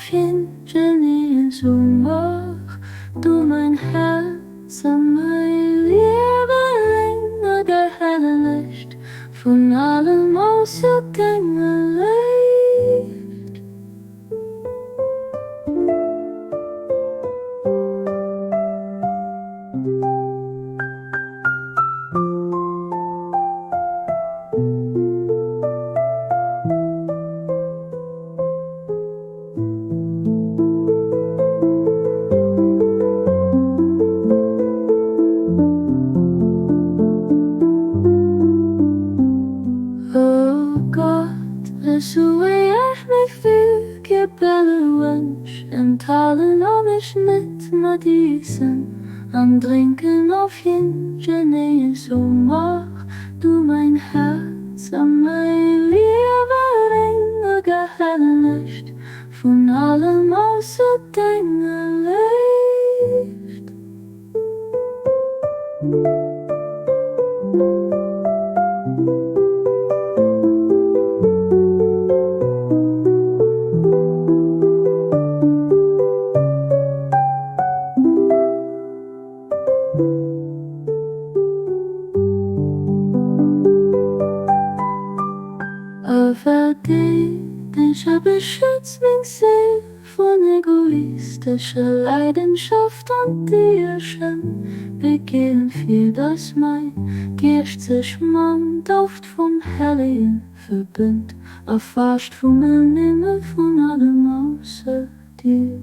ofginn, genee so maach, du mein Herz an mein Liewe reng, gehellegt, von allem ausser Denger Léift. Esou mich viel Wënsch, enthalen mich nicht mit Iessen, Drénken ofginn, genee so maach, du mein Herz an mein Liewe reng, gehellegt, von allem ausser Denger Léift. Verdeedeg, beschütz meng Séil von egoistescher Leidenschaft und déiereschem, Begieren für das mein Geescht sich man Duft vom Heiligen verbindt, erfasst vom Himmel von allem ausser dir.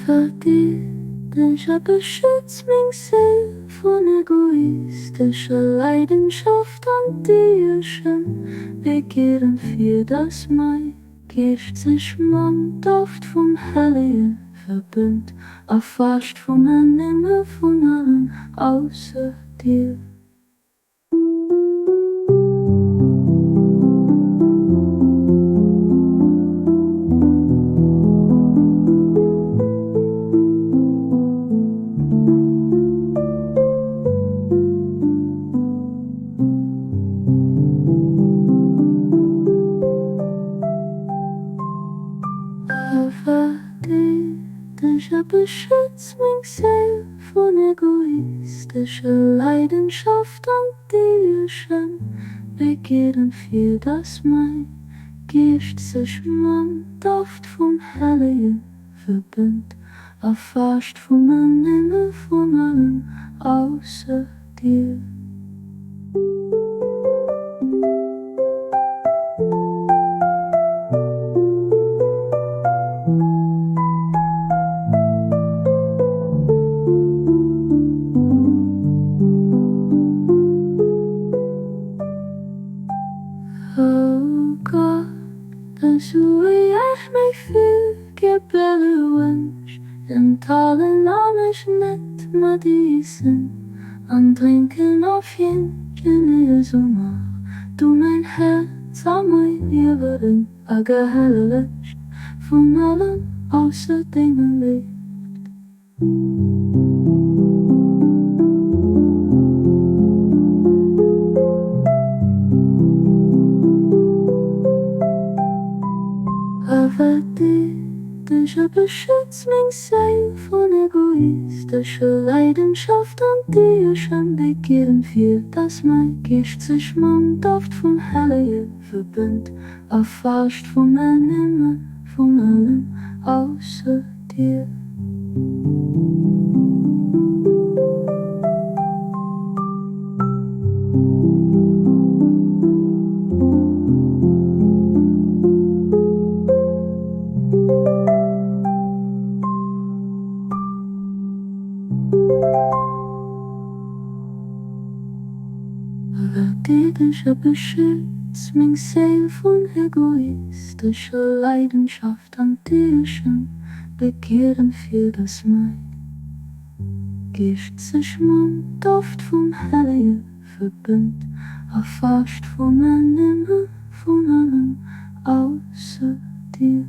Verdeedeg, beschütz meng Séil von egoistescher Leidenschaft und déiereschem, Begieren für das mein Geescht sich man Duft vom Heiligen verbindt, erfasst vom Himmel von allem ausser dir. Verdeedeg, beschütz meng Séil von egoistescher Leidenschaft und déiereschem, Begieren für das mein Geescht sich man Duft vom Heiligen verbindt, erfasst vom Himmel von allem ausser dir. Esou mich viel Wënsch, enthalen mich nicht mit Iessen, Drénken ofginn, genee so maach, du mein Herz an mein Liewe reng, gehellegt, von allem ausser Denger Léift. Verdeedeg, beschütz meng Séil von egoistescher Leidenschaft und déiereschem, Begieren für das mein Geescht sich man Duft vom Heiligen verbindt, erfasst vom Himmel von allem ausser dir. Verdeedeg, beschütz meng Séil von egoistescher Leidenschaft und déiereschem, Begieren für das mein Geescht sich man Duft vom Hellige verbündt, erfascht von einem, von allem, außer dir.